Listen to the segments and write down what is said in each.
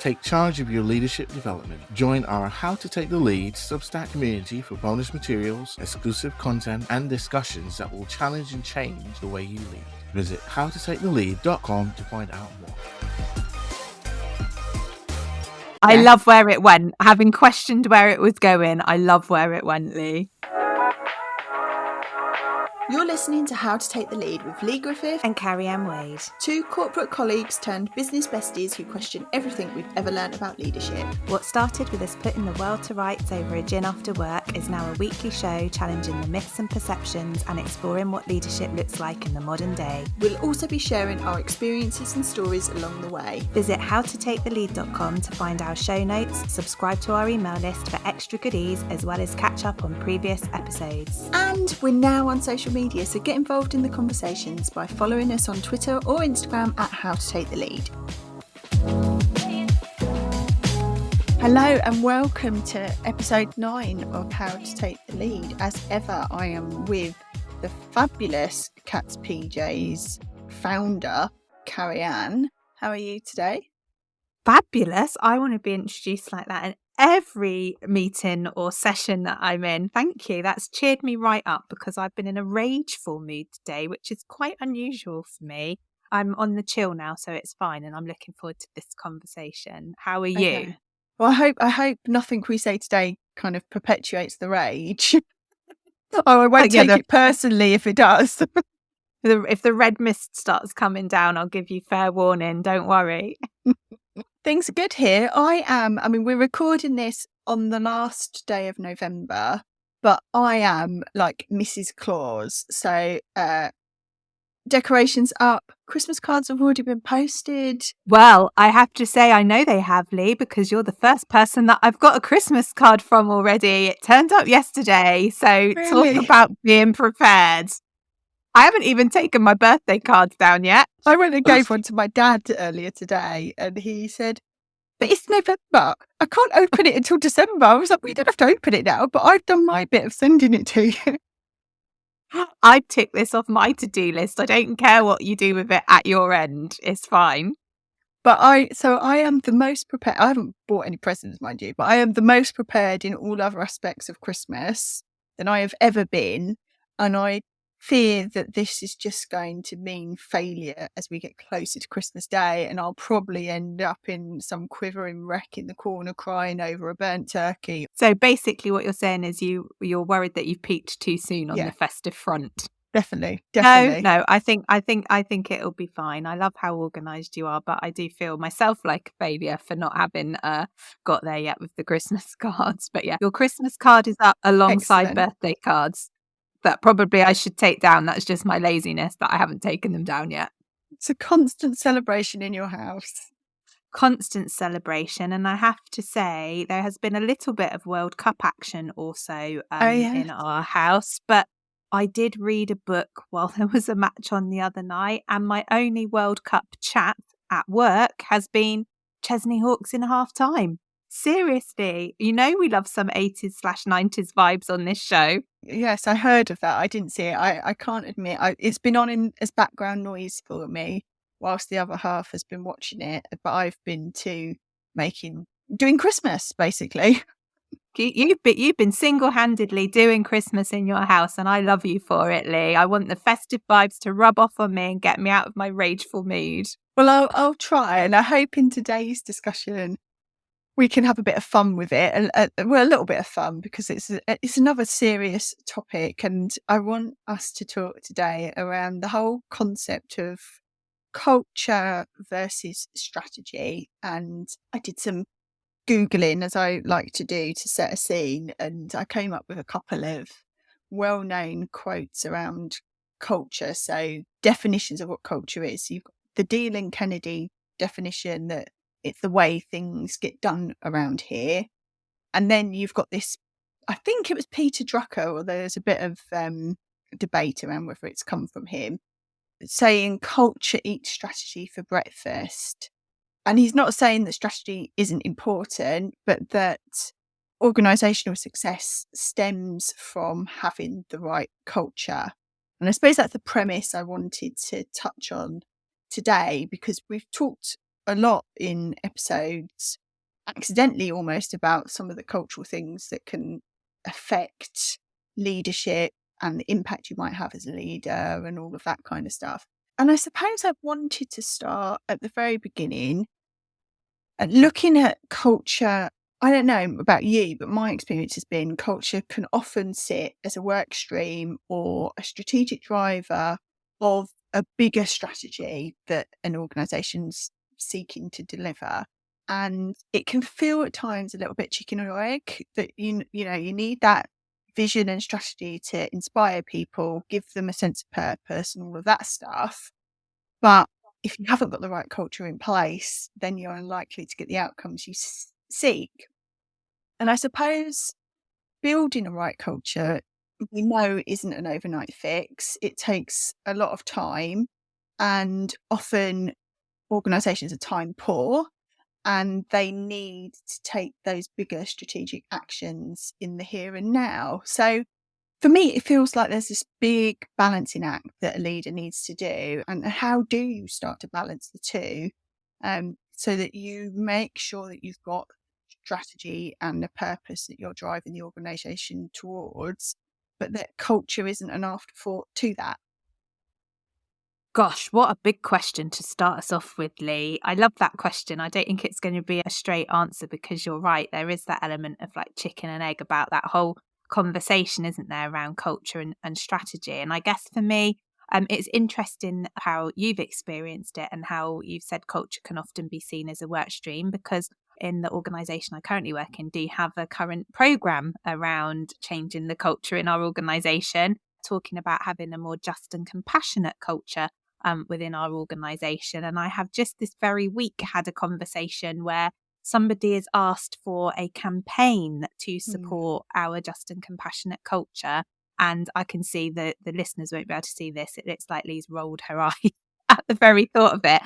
Take charge of your leadership development. Join our How to Take the Lead Substack community for bonus materials, exclusive content, and discussions that will challenge and change the way you lead. Visit howtotakethelead.com to find out more. I love where it went. Having questioned where it was going, I love where it went, Lee. You're listening to How to Take the Lead with Lee Griffith and Carrie-Anne Wade, two corporate colleagues turned business besties who question everything we've ever learned about leadership. What started with us putting the world to rights over a gin after work is now a weekly show challenging the myths and perceptions and exploring what leadership looks like in the modern day. We'll also be sharing our experiences and stories along the way. Visit howtotakethelead.com to find our show notes, subscribe to our email list for extra goodies, as well as catch up on previous episodes. And we're now on social media, so get involved in the conversations by following us on Twitter or Instagram at How to Take the Lead. Hello and welcome to episode 9 of How to Take the Lead. As ever, I am with the fabulous Cat's PJs founder, Carrie-Anne. How are you today? Fabulous. I want to be introduced like that in every meeting or session that I'm in. Thank you. That's cheered me right up because I've been in a rageful mood today, which is quite unusual for me. I'm on the chill now, so it's fine, and I'm looking forward to this conversation. How are you? Okay. Well, I hope nothing we say today kind of perpetuates the rage. I won't take it personally if it does. If the red mist starts coming down, I'll give you fair warning. Don't worry. Things are good here. We're recording this on the last day of November, but I am like Mrs. Claus. So decorations up, Christmas cards have already been posted. Well, I have to say, I know they have, Lee, because you're the first person that I've got a Christmas card from already. It turned up yesterday. So Really? Talk about being prepared. I haven't even taken my birthday cards down yet. I went and gave one to my dad earlier today and he said, but it's November. I can't open it until December. I was like, we don't have to open it now, but I've done my bit of sending it to you. I'd tick this off my to-do list. I don't care what you do with it at your end. It's fine. But I am the most prepared. I haven't bought any presents, mind you, but I am the most prepared in all other aspects of Christmas than I have ever been. And I fear that this is just going to mean failure as we get closer to Christmas Day, and I'll probably end up in some quivering wreck in the corner crying over a burnt turkey. So basically what you're saying is you're worried that you've peaked too soon on the festive front. Definitely. No, I think it'll be fine. I love how organised you are, but I do feel myself like a failure for not having got there yet with the Christmas cards. But yeah, your Christmas card is up alongside birthday cards. That probably I should take down. That's just my laziness that I haven't taken them down yet. It's a constant celebration in your house. Constant celebration. And I have to say, there has been a little bit of World Cup action also in our house. But I did read a book while there was a match on the other night. And my only World Cup chat at work has been Chesney Hawkes in half time. Seriously, we love some 80s/90s vibes on this show. Yes, I heard of that. I didn't see it. I can't admit. It's been on as background noise for me whilst the other half has been watching it. But I've been doing Christmas, basically. You've been single-handedly doing Christmas in your house, and I love you for it, Lee. I want the festive vibes to rub off on me and get me out of my rageful mood. Well, I'll try, and I hope in today's discussion we can have a bit of fun with it, and a little bit of fun because it's another serious topic, and I want us to talk today around the whole concept of culture versus strategy. And I did some Googling, as I like to do, to set a scene, and I came up with a couple of well-known quotes around culture. So definitions of what culture is. You've got the Deal and Kennedy definition that it's the way things get done around here. And then you've got this, I think it was Peter Drucker, or there's a bit of debate around whether it's come from him, saying culture eats strategy for breakfast. And he's not saying that strategy isn't important, but that organisational success stems from having the right culture. And I suppose that's the premise I wanted to touch on today, because we've talked a lot in episodes, accidentally almost, about some of the cultural things that can affect leadership and the impact you might have as a leader and all of that kind of stuff. And I suppose I wanted to start at the very beginning and looking at culture. I don't know about you, but my experience has been culture can often sit as a work stream or a strategic driver of a bigger strategy that an organisation's seeking to deliver. And it can feel at times a little bit chicken or egg, that you need that vision and strategy to inspire people, give them a sense of purpose and all of that stuff. But if you haven't got the right culture in place, then you're unlikely to get the outcomes you seek. And I suppose building a right culture, we know, isn't an overnight fix. It takes a lot of time, and often organisations are time poor, and they need to take those bigger strategic actions in the here and now. So for me, it feels like there's this big balancing act that a leader needs to do. And how do you start to balance the two, so that you make sure that you've got strategy and a purpose that you're driving the organisation towards, but that culture isn't an afterthought to that? Gosh, what a big question to start us off with, Lee. I love that question. I don't think it's going to be a straight answer, because you're right. There is that element of like chicken and egg about that whole conversation, isn't there, around culture and strategy. And I guess for me, it's interesting how you've experienced it and how you've said culture can often be seen as a work stream, because in the organisation I currently work in, do have a current programme around changing the culture in our organisation, talking about having a more just and compassionate culture within our organisation. And I have just this very week had a conversation where somebody has asked for a campaign to support our just and compassionate culture. And I can see that the listeners won't be able to see this. It's like Lee's rolled her eye at the very thought of it.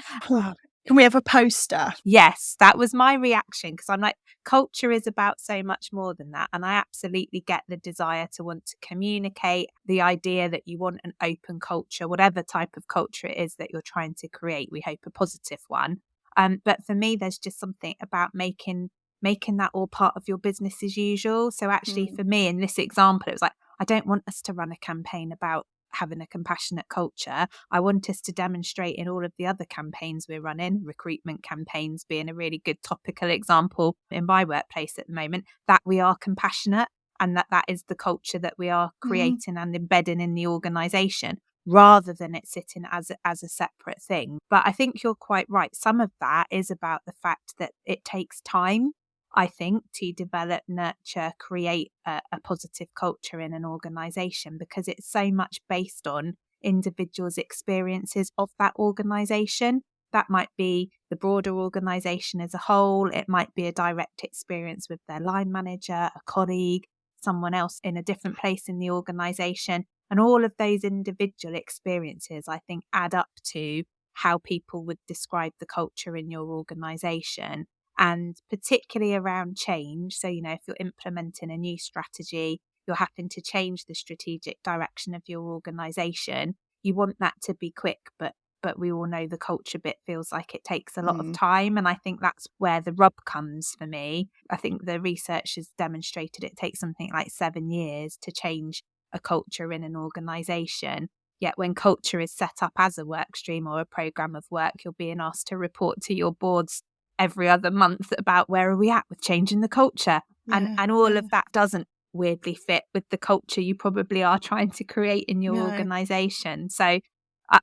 Can we have a poster? Yes, that was my reaction, because I'm like, culture is about so much more than that. And I absolutely get the desire to want to communicate the idea that you want an open culture, whatever type of culture it is that you're trying to create. We hope a positive one. But for me, there's just something about making that all part of your business as usual. So actually, for me, in this example, it was like, I don't want us to run a campaign about having a compassionate culture. I want us to demonstrate in all of the other campaigns we're running, recruitment campaigns being a really good topical example in my workplace at the moment, that we are compassionate, and that is the culture that we are creating and embedding in the organisation, rather than it sitting as a separate thing. But I think you're quite right. Some of that is about the fact that it takes time, I think, to develop, nurture, create a positive culture in an organisation, because it's so much based on individuals' experiences of that organisation. That might be the broader organisation as a whole. It might be a direct experience with their line manager, a colleague, someone else in a different place in the organisation. And all of those individual experiences, I think, add up to how people would describe the culture in your organisation. And particularly around change. So, if you're implementing a new strategy, you're having to change the strategic direction of your organisation, you want that to be quick, but we all know the culture bit feels like it takes a lot of time. And I think that's where the rub comes for me. I think the research has demonstrated it takes something like 7 years to change a culture in an organisation. Yet when culture is set up as a work stream or a programme of work, you're being asked to report to your boards every other month about where are we at with changing the culture. And all of that doesn't weirdly fit with the culture you probably are trying to create in your organisation. So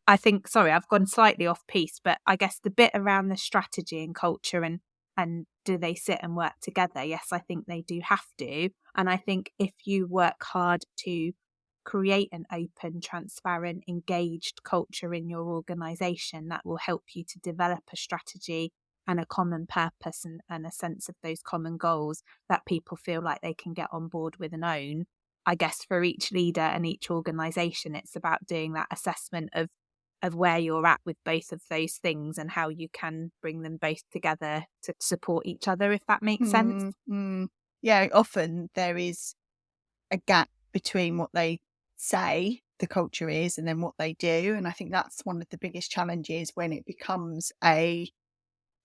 I think, sorry, I've gone slightly off piece, but I guess the bit around the strategy and culture and do they sit and work together? Yes, I think they do have to. And I think if you work hard to create an open, transparent, engaged culture in your organisation, that will help you to develop a strategy and a common purpose and a sense of those common goals that people feel like they can get on board with and own. I guess for each leader and each organisation, it's about doing that assessment of where you're at with both of those things and how you can bring them both together to support each other, if that makes sense. Yeah, often there is a gap between what they say the culture is and then what they do. And I think that's one of the biggest challenges when it becomes a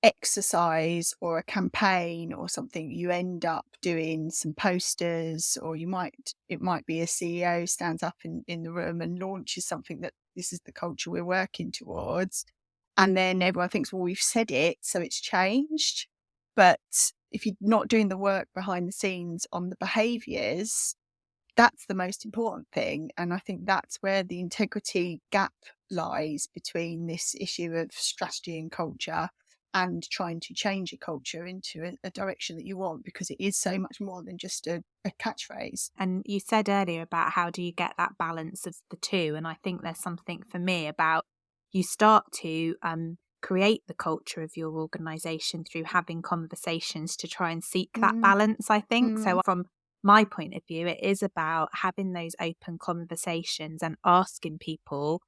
exercise or a campaign or something, you end up doing some posters, or it might be a CEO stands up in the room and launches something that this is the culture we're working towards. And then everyone thinks, well, we've said it, so it's changed. But if you're not doing the work behind the scenes on the behaviours, that's the most important thing. And I think that's where the integrity gap lies between this issue of strategy and culture and trying to change a culture into a direction that you want, because it is so much more than just a catchphrase. And you said earlier about how do you get that balance of the two. And I think there's something for me about you start to create the culture of your organisation through having conversations to try and seek that balance, I think. So from my point of view, it is about having those open conversations and asking people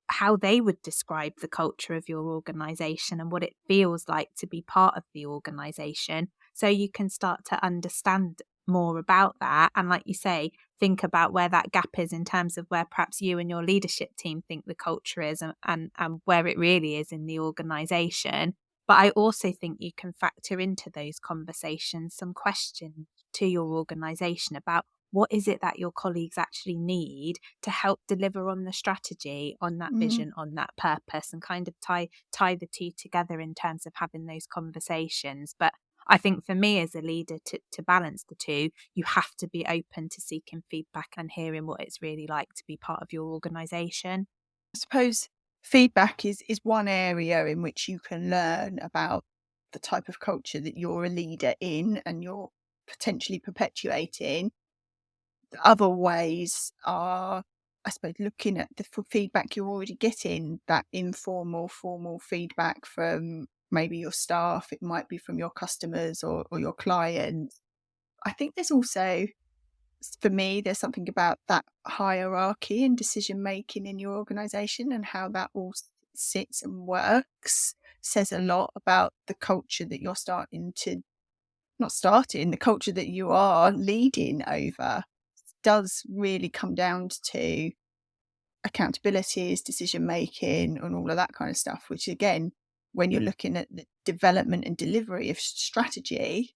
how they would describe the culture of your organisation and what it feels like to be part of the organisation, so you can start to understand more about that. And like you say, think about where that gap is in terms of where perhaps you and your leadership team think the culture is and where it really is in the organisation. But I also think you can factor into those conversations some questions to your organisation about what is it that your colleagues actually need to help deliver on the strategy, on that vision, on that purpose, and kind of tie the two together in terms of having those conversations. But I think for me as a leader, to balance the two, you have to be open to seeking feedback and hearing what it's really like to be part of your organisation. I suppose feedback is one area in which you can learn about the type of culture that you're a leader in and you're potentially perpetuating. Other ways are, I suppose, looking at the feedback you're already getting, that informal, formal feedback from maybe your staff, it might be from your customers or your clients. I think there's also, for me, there's something about that hierarchy and decision making in your organisation and how that all sits and works says a lot about the culture that you're the culture that you are leading over. Does really come down to accountabilities, decision making, and all of that kind of stuff, which again, when you're looking at the development and delivery of strategy,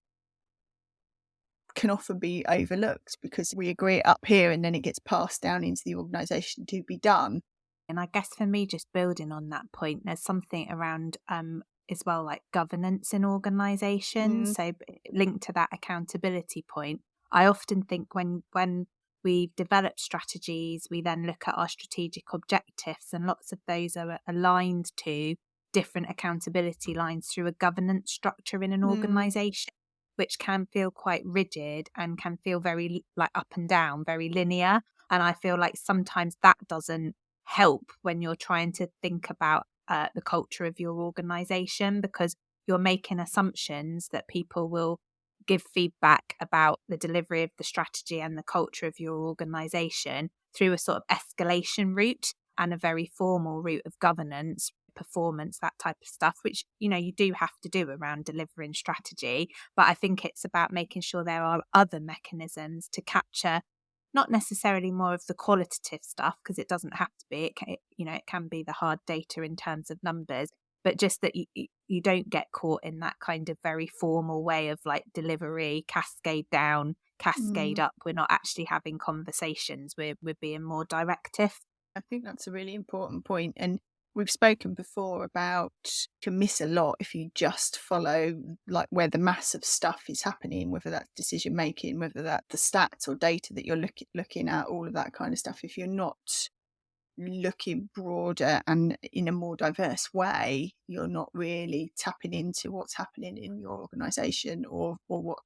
can often be overlooked because we agree it up here and then it gets passed down into the organisation to be done. And I guess for me, just building on that point, there's something around as well, like governance in organisations. So linked to that accountability point, I often think when we develop strategies, we then look at our strategic objectives, and lots of those are aligned to different accountability lines through a governance structure in an organisation, which can feel quite rigid and can feel very like up and down, very linear. And I feel like sometimes that doesn't help when you're trying to think about the culture of your organisation, because you're making assumptions that people will give feedback about the delivery of the strategy and the culture of your organisation through a sort of escalation route and a very formal route of governance, performance, that type of stuff, which, you know, you do have to do around delivering strategy. But I think it's about making sure there are other mechanisms to capture not necessarily more of the qualitative stuff, because it doesn't have to be, it can be the hard data in terms of numbers, but just that you don't get caught in that kind of very formal way of like delivery, cascade down, cascade up. We're not actually having conversations, we're being more directive. I think that's a really important point. And we've spoken before about you can miss a lot if you just follow like where the mass of stuff is happening, whether that's decision making, whether that's the stats or data that you're looking at, all of that kind of stuff. If you're not looking broader and in a more diverse way, you're not really tapping into what's happening in your organisation or what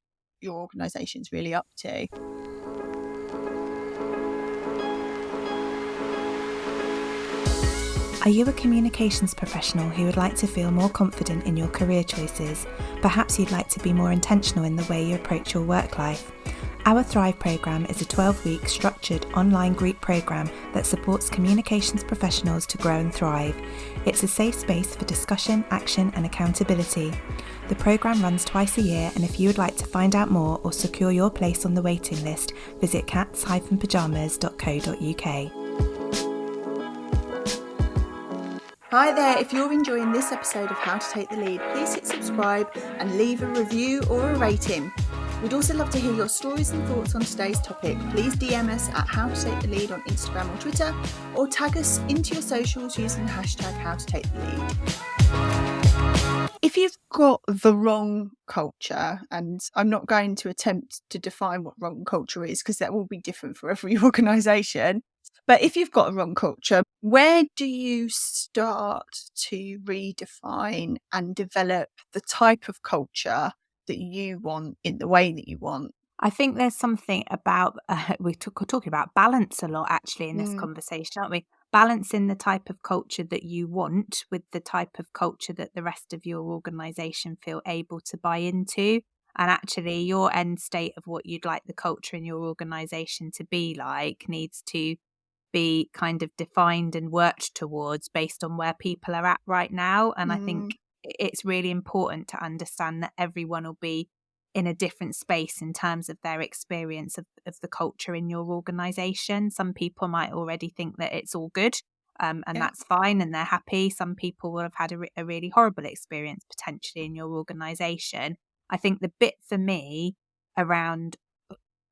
your organisation's really up to. Are you a communications professional who would like to feel more confident in your career choices? Perhaps you'd like to be more intentional in the way you approach your work life. Our Thrive programme is a 12-week structured online group programme that supports communications professionals to grow and thrive. It's a safe space for discussion, action and accountability. The programme runs twice a year, and if you would like to find out more or secure your place on the waiting list, visit cats-pyjamas.co.uk. Hi there, if you're enjoying this episode of How to Take the Lead, please hit subscribe and leave a review or a rating. We'd also love to hear your stories and thoughts on today's topic. Please DM us at How to Take the Lead on Instagram or Twitter, or tag us into your socials using the hashtag How to Take the Lead. If you've got the wrong culture, and I'm not going to attempt to define what wrong culture is because that will be different for every organisation, but if you've got a wrong culture, where do you start to redefine and develop the type of culture that you want in the way that you want? I think there's something about, we're talking about balance a lot actually in this conversation, aren't we? Balancing the type of culture that you want with the type of culture that the rest of your organisation feel able to buy into. And actually your end state of what you'd like the culture in your organisation to be like needs to be kind of defined and worked towards based on where people are at right now. And I think it's really important to understand that everyone will be in a different space in terms of their experience of the culture in your organisation. Some people might already think that it's all good, and that's fine and they're happy. Some people will have had a really horrible experience potentially in your organisation. I think the bit for me around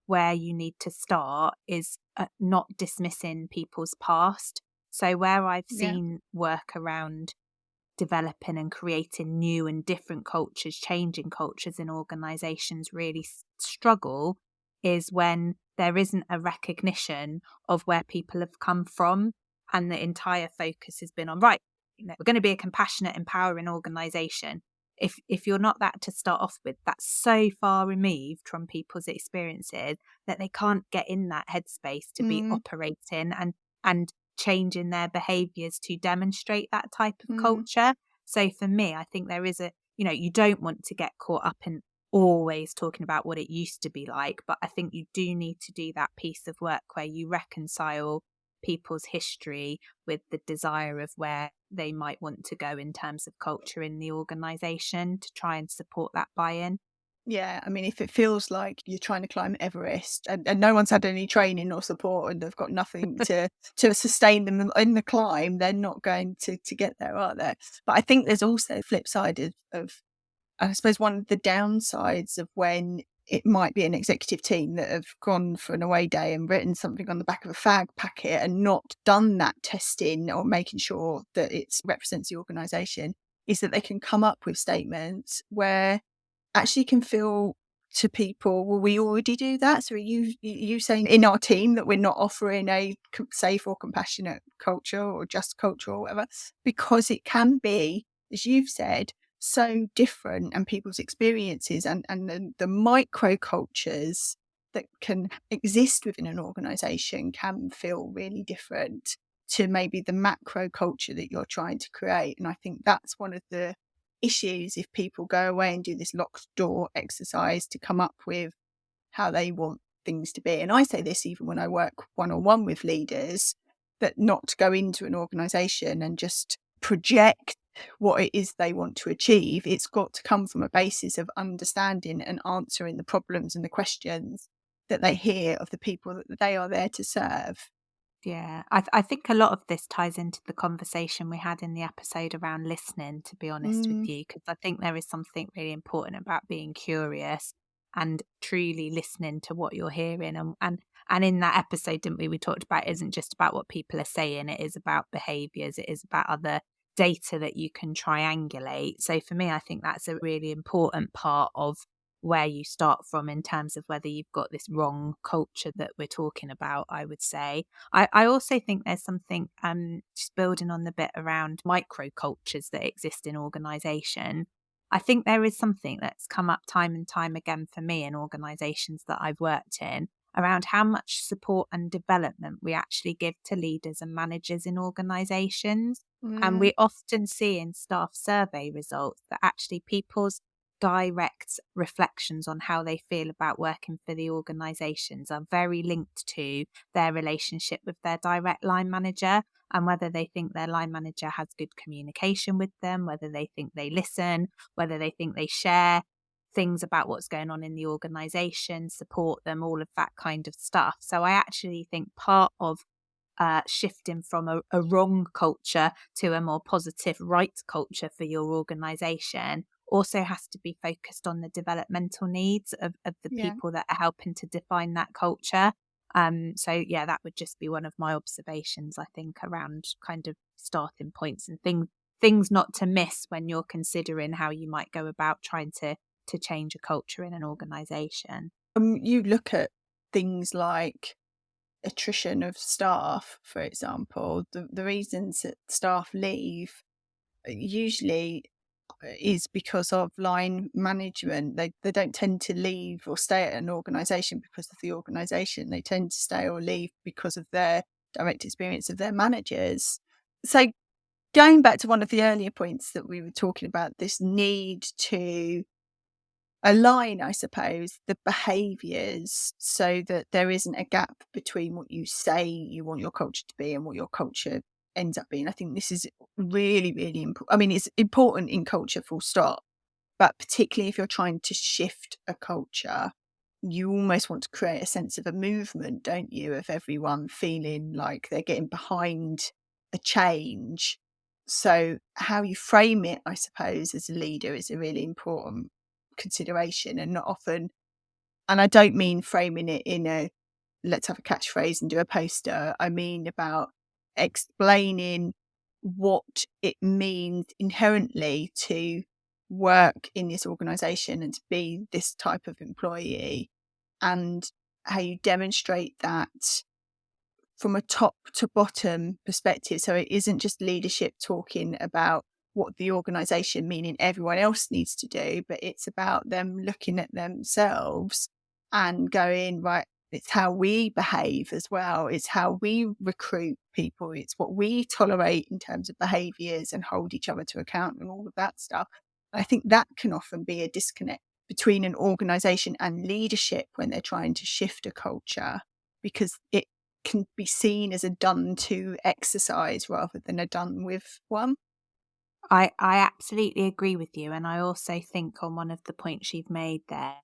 where you need to start is not dismissing people's past. So where I've seen work around developing and creating new and different cultures, changing cultures in organisations really struggle is when there isn't a recognition of where people have come from, and the entire focus has been on, right, we're going to be a compassionate, empowering organisation. If you're not that to start off with, that's so far removed from people's experiences that they can't get in that headspace to be operating and changing their behaviours to demonstrate that type of culture. So for me, I think there is you don't want to get caught up in always talking about what it used to be like, but I think you do need to do that piece of work where you reconcile people's history with the desire of where they might want to go in terms of culture in the organisation to try and support that buy-in. Yeah, I mean, if it feels like you're trying to climb Everest and no one's had any training or support and they've got nothing to sustain them in the climb, they're not going to get there, are they? But I think there's also the flip side of, I suppose, one of the downsides of when it might be an executive team that have gone for an away day and written something on the back of a fag packet and not done that testing or making sure that it represents the organisation, is that they can come up with statements where actually can feel to people, well, we already do that. So are you saying in our team that we're not offering a safe or compassionate culture or just culture or whatever? Because it can be, as you've said, so different, and people's experiences and the micro cultures that can exist within an organisation can feel really different to maybe the macro culture that you're trying to create. And I think that's one of the issues if people go away and do this locked door exercise to come up with how they want things to be. And I say this even when I work one-on-one with leaders, that not to go into an organisation and just project what it is they want to achieve. It's got to come from a basis of understanding and answering the problems and the questions that they hear of the people that they are there to serve. Yeah, I think a lot of this ties into the conversation we had in the episode around listening, to be honest with you, because I think there is something really important about being curious and truly listening to what you're hearing. And in that episode, didn't we talked about it isn't just about what people are saying, it is about behaviours, it is about other data that you can triangulate. So for me, I think that's a really important part of where you start from in terms of whether you've got this wrong culture that we're talking about, I would say. I also think there's something, just building on the bit around micro cultures that exist in organisation. I think there is something that's come up time and time again for me in organisations that I've worked in around how much support and development we actually give to leaders and managers in organisations. And we often see in staff survey results that actually people's direct reflections on how they feel about working for the organisations are very linked to their relationship with their direct line manager, and whether they think their line manager has good communication with them, whether they think they listen, whether they think they share things about what's going on in the organisation, support them, all of that kind of stuff. So I actually think part of shifting from a wrong culture to a more positive right culture for your organisation also has to be focused on the developmental needs of the Yeah. people that are helping to define that culture. So yeah, that would just be one of my observations, I think, around kind of starting points and things not to miss when you're considering how you might go about trying to change a culture in an organisation. You look at things like attrition of staff, for example. The reasons that staff leave usually is because of line management. They don't tend to leave or stay at an organisation because of the organisation. They tend to stay or leave because of their direct experience of their managers. So going back to one of the earlier points that we were talking about, this need to align, I suppose, the behaviours so that there isn't a gap between what you say you want your culture to be and what your culture ends up being. I think this is really, really important. I mean, it's important in culture, full stop, but particularly if you're trying to shift a culture, you almost want to create a sense of a movement, don't you, of everyone feeling like they're getting behind a change. So how you frame it, I suppose, as a leader is a really important consideration, and not often, and I don't mean framing it in a let's have a catchphrase and do a poster. I mean about explaining what it means inherently to work in this organization and to be this type of employee, and how you demonstrate that from a top to bottom perspective. So it isn't just leadership talking about what the organization, meaning everyone else, needs to do, but it's about them looking at themselves and going, right, it's how we behave as well. It's how we recruit people. It's what we tolerate in terms of behaviours and hold each other to account and all of that stuff. I think that can often be a disconnect between an organisation and leadership when they're trying to shift a culture, because it can be seen as a done to exercise rather than a done with one. I absolutely agree with you. And I also think on one of the points you've made there,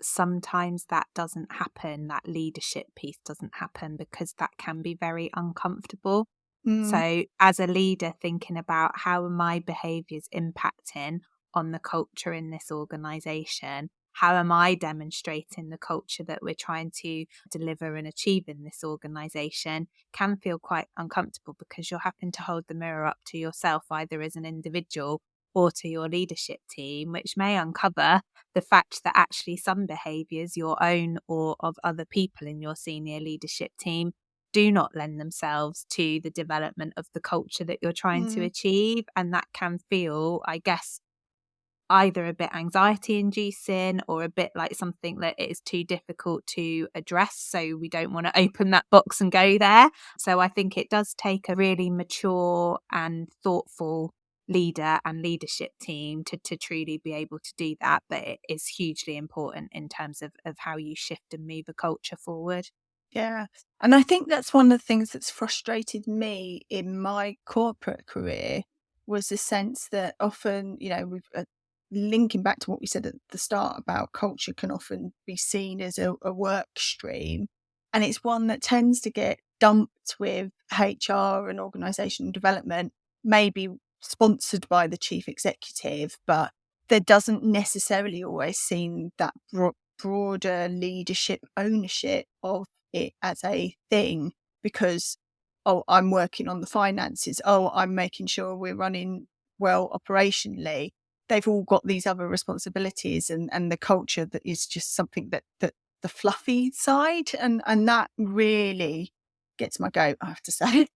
sometimes that doesn't happen, that leadership piece doesn't happen because that can be very uncomfortable. So as a leader, thinking about how are my behaviours impacting on the culture in this organisation? How am I demonstrating the culture that we're trying to deliver and achieve in this organisation can feel quite uncomfortable because you're having to hold the mirror up to yourself, either as an individual or to your leadership team, which may uncover the fact that actually some behaviours, your own or of other people in your senior leadership team, do not lend themselves to the development of the culture that you're trying to achieve. And that can feel, I guess, either a bit anxiety inducing or a bit like something that is too difficult to address. So we don't want to open that box and go there. So I think it does take a really mature and thoughtful leader and leadership team to truly be able to do that. But it is hugely important in terms of how you shift and move a culture forward. Yeah. And I think that's one of the things that's frustrated me in my corporate career, was the sense that often, we've linking back to what we said at the start about culture can often be seen as a work stream. And it's one that tends to get dumped with HR and organisational development, maybe sponsored by the chief executive, but there doesn't necessarily always seem that broader leadership ownership of it as a thing, because I'm working on the finances, I'm making sure we're running well operationally. They've all got these other responsibilities, and the culture that is just something that the fluffy side, and that really gets my goat, I have to say.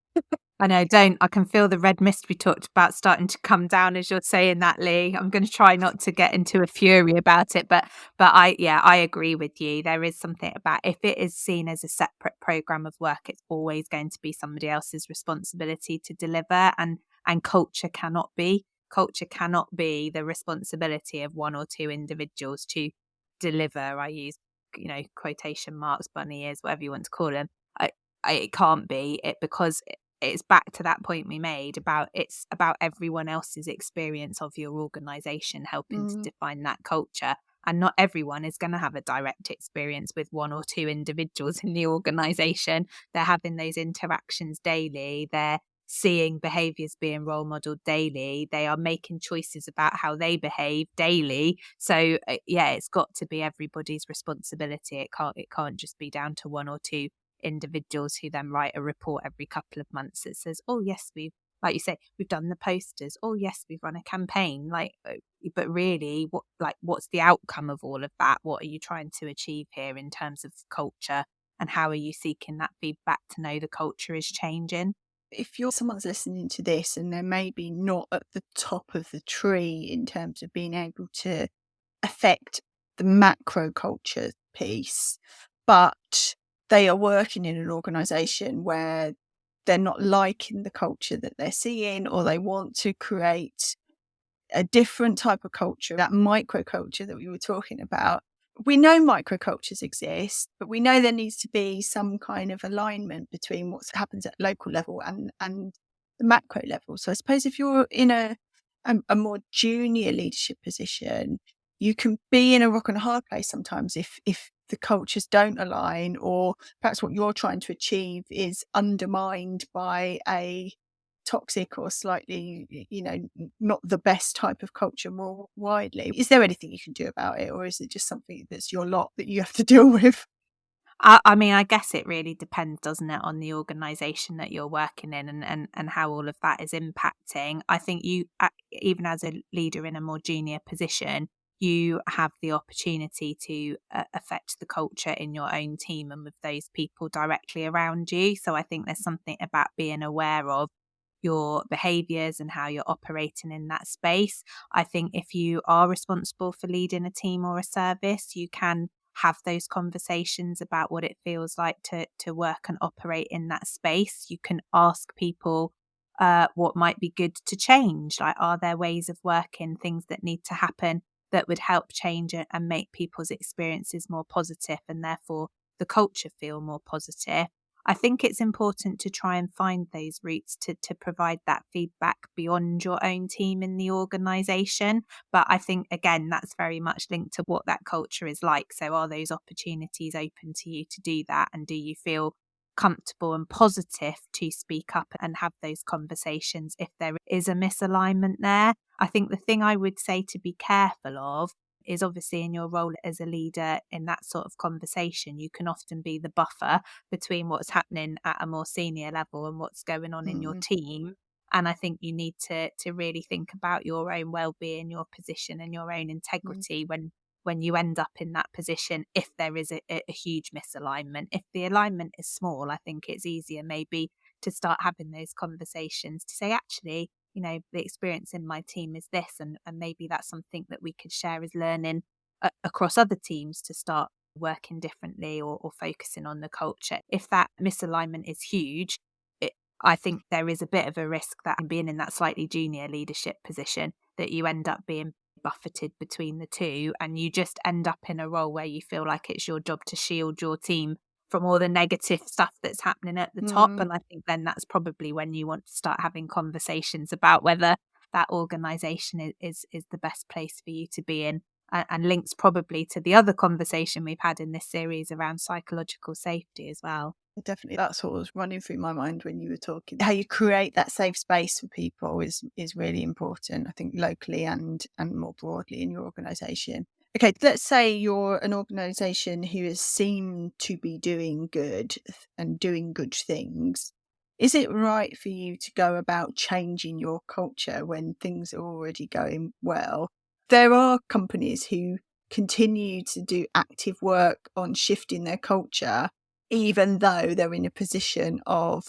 I know, I can feel the red mist we talked about starting to come down as you're saying that, Lee. I'm going to try not to get into a fury about it, but I agree with you. There is something about, if it is seen as a separate program of work, it's always going to be somebody else's responsibility to deliver, and culture cannot be the responsibility of one or two individuals to deliver. I use, quotation marks, bunny ears, whatever you want to call them. It can't be it, because it's back to that point we made about it's about everyone else's experience of your organisation helping to define that culture. And not everyone is going to have a direct experience with one or two individuals in the organisation. They're having those interactions daily. They're seeing behaviours being role modelled daily. They are making choices about how they behave daily. So yeah, it's got to be everybody's responsibility. It can't just be down to one or two individuals who then write a report every couple of months that says, oh yes, we've, like you say, we've done the posters. Oh yes, we've run a campaign. But really, what's the outcome of all of that? What are you trying to achieve here in terms of culture? And how are you seeking that feedback to know the culture is changing? If someone's listening to this and they're maybe not at the top of the tree in terms of being able to affect the macro culture piece, but they are working in an organisation where they're not liking the culture that they're seeing, or they want to create a different type of culture, that microculture that we were talking about. We know microcultures exist, but we know there needs to be some kind of alignment between what happens at local level and the macro level. So I suppose if you're in a more junior leadership position, you can be in a rock and a hard place sometimes if the cultures don't align, or perhaps what you're trying to achieve is undermined by a toxic or slightly, not the best type of culture more widely. Is there anything you can do about it, or is it just something that's your lot that you have to deal with? I mean, I guess it really depends, doesn't it, on the organisation that you're working in and how all of that is impacting. I think you, even as a leader in a more junior position, you have the opportunity to affect the culture in your own team and with those people directly around you. So I think there's something about being aware of your behaviours and how you're operating in that space. I think if you are responsible for leading a team or a service, you can have those conversations about what it feels like to work and operate in that space. You can ask people what might be good to change. Like, are there ways of working, things that need to happen that would help change it and make people's experiences more positive and therefore the culture feel more positive? I think it's important to try and find those routes to provide that feedback beyond your own team in the organisation. But I think, again, that's very much linked to what that culture is like. So are those opportunities open to you to do that? And do you feel comfortable and positive to speak up and have those conversations if there is a misalignment there? I think the thing I would say to be careful of is, obviously, in your role as a leader in that sort of conversation, you can often be the buffer between what's happening at a more senior level and what's going on in your team. And I think you need to really think about your own well-being, your position and your own integrity when you end up in that position, if there is a huge misalignment. If the alignment is small, I think it's easier maybe to start having those conversations to say, actually, the experience in my team is this, and maybe that's something that we could share as learning across other teams to start working differently or focusing on the culture. If that misalignment is huge, I think there is a bit of a risk that being in that slightly junior leadership position, that you end up being buffeted between the two, and you just end up in a role where you feel like it's your job to shield your team from all the negative stuff that's happening at the top. And I think then that's probably when you want to start having conversations about whether that organisation is the best place for you to be in, and links probably to the other conversation we've had in this series around psychological safety as well. Definitely, that's what was running through my mind when you were talking. How you create that safe space for people is really important, I think, locally and more broadly in your organisation. Okay, let's say you're an organisation who is seen to be doing good and doing good things. Is it right for you to go about changing your culture when things are already going well? There are companies who continue to do active work on shifting their culture, even though they're in a position of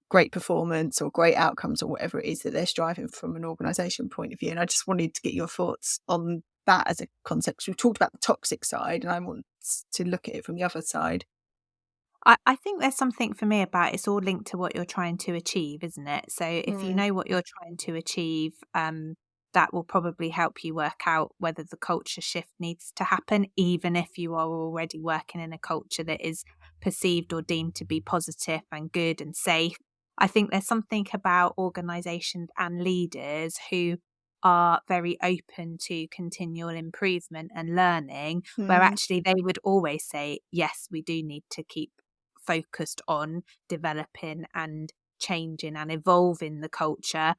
great performance or great outcomes or whatever it is that they're striving from an organisation point of view. And I just wanted to get your thoughts on that as a concept. We've talked about the toxic side, and I want to look at it from the other side. I think there's something for me about it's all linked to what you're trying to achieve, isn't it? So if you know what you're trying to achieve, that will probably help you work out whether the culture shift needs to happen, even if you are already working in a culture that is perceived or deemed to be positive and good and safe. I think there's something about organisations and leaders who are very open to continual improvement and learning, where actually they would always say, yes, we do need to keep focused on developing and changing and evolving the culture,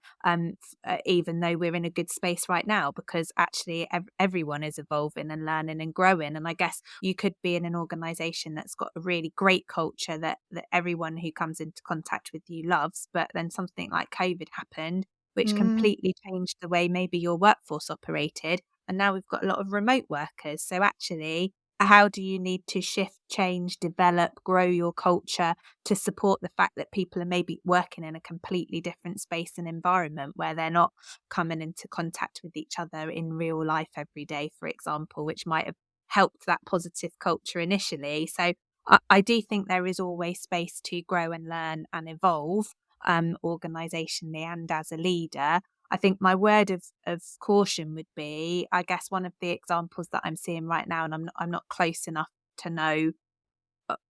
even though we're in a good space right now, because actually everyone is evolving and learning and growing. And I guess you could be in an organization that's got a really great culture that everyone who comes into contact with you loves, but then something like COVID happened, which completely changed the way maybe your workforce operated. And now we've got a lot of remote workers. So actually, how do you need to shift, change, develop, grow your culture to support the fact that people are maybe working in a completely different space and environment where they're not coming into contact with each other in real life every day, for example, which might have helped that positive culture initially. So I do think there is always space to grow and learn and evolve, organisationally and as a leader. I think my word of caution would be, I guess one of the examples that I'm seeing right now, and I'm not close enough to know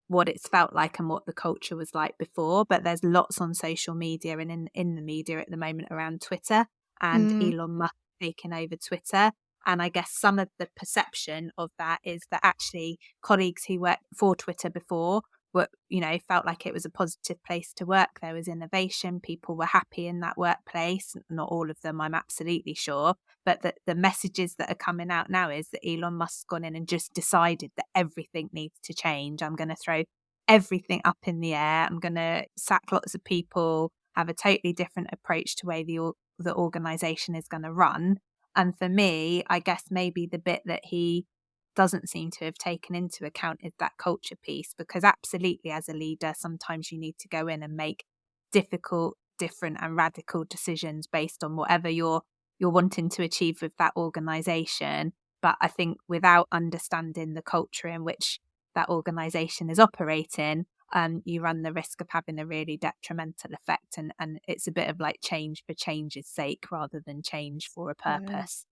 what it's felt like and what the culture was like before, but there's lots on social media and in the media at the moment around Twitter and Elon Musk taking over Twitter. And I guess some of the perception of that is that actually colleagues who worked for Twitter before felt like it was a positive place to work. There was innovation. People were happy in that workplace. Not all of them, I'm absolutely sure. But the messages that are coming out now is that Elon Musk's gone in and just decided that everything needs to change. I'm going to throw everything up in the air. I'm going to sack lots of people, have a totally different approach to the way the organisation is going to run. And for me, I guess maybe the bit that he doesn't seem to have taken into account is that culture piece, because absolutely as a leader, sometimes you need to go in and make difficult, different and radical decisions based on whatever you're wanting to achieve with that organisation. But I think without understanding the culture in which that organisation is operating, you run the risk of having a really detrimental effect. And it's a bit of like change for change's sake rather than change for a purpose.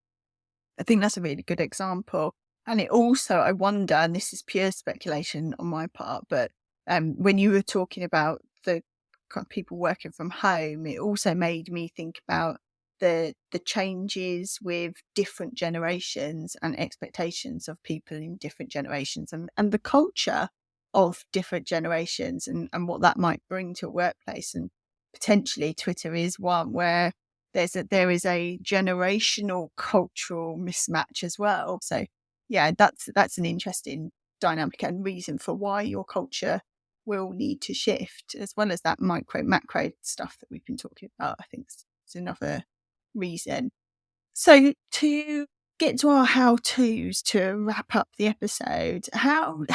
I think that's a really good example. And it also, I wonder, and this is pure speculation on my part, but when you were talking about the kind of people working from home, it also made me think about the changes with different generations and expectations of people in different generations and the culture of different generations and what that might bring to a workplace. And potentially Twitter is one where there is a generational cultural mismatch as well. So yeah, that's an interesting dynamic and reason for why your culture will need to shift, as well as that micro macro stuff that we've been talking about. I think it's another reason. So to get to our how-tos to wrap up the episode, how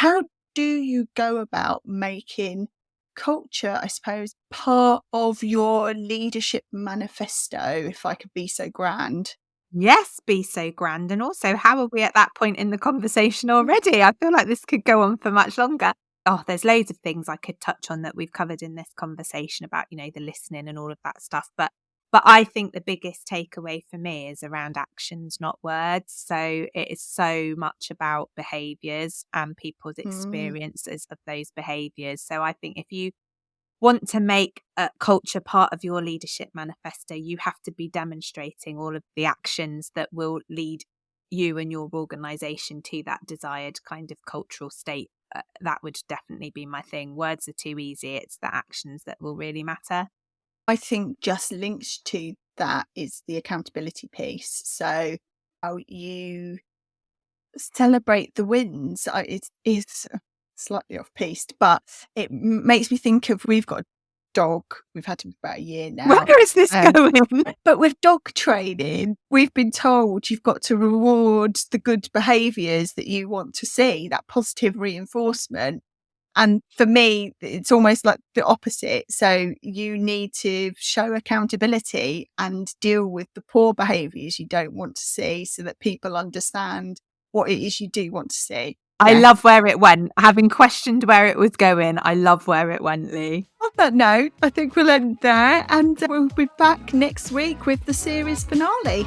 do you go about making culture, I suppose, part of your leadership manifesto, if I could be so grand? Yes, be so grand. And also, how are we at that point in the conversation already? I feel like this could go on for much longer. Oh, there's loads of things I could touch on that we've covered in this conversation about, the listening and all of that stuff. But I think the biggest takeaway for me is around actions, not words. So it is so much about behaviours and people's experiences of those behaviours. So I think if you want to make a culture part of your leadership manifesto, you have to be demonstrating all of the actions that will lead you and your organisation to that desired kind of cultural state. That would definitely be my thing. Words are too easy. It's the actions that will really matter. I think just linked to that is the accountability piece. So how you celebrate the wins. It is slightly off piste, but it makes me think of, we've got a dog. We've had him for about a year now. Where is this going? But with dog training, we've been told you've got to reward the good behaviours that you want to see, that positive reinforcement. And for me, it's almost like the opposite. So you need to show accountability and deal with the poor behaviours you don't want to see so that people understand what it is you do want to see. I love where it went. Having questioned where it was going, I love where it went, Lee. On that note, I think we'll end there and we'll be back next week with the series finale.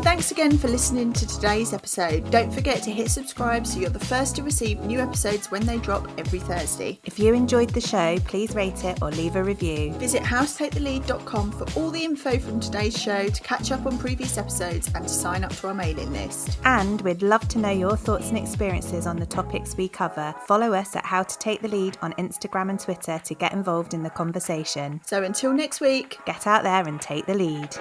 Thanks Thanks again for listening to today's episode. Don't forget to hit subscribe so you're the first to receive new episodes when they drop every Thursday. If you enjoyed the show, please rate it or leave a review. Visit howtotakethelead.com for all the info from today's show, to catch up on previous episodes and to sign up to our mailing list. And we'd love to know your thoughts and experiences on the topics we cover. Follow us at How to Take the Lead on Instagram and Twitter to get involved in the conversation. So until next week, get out there and take the lead.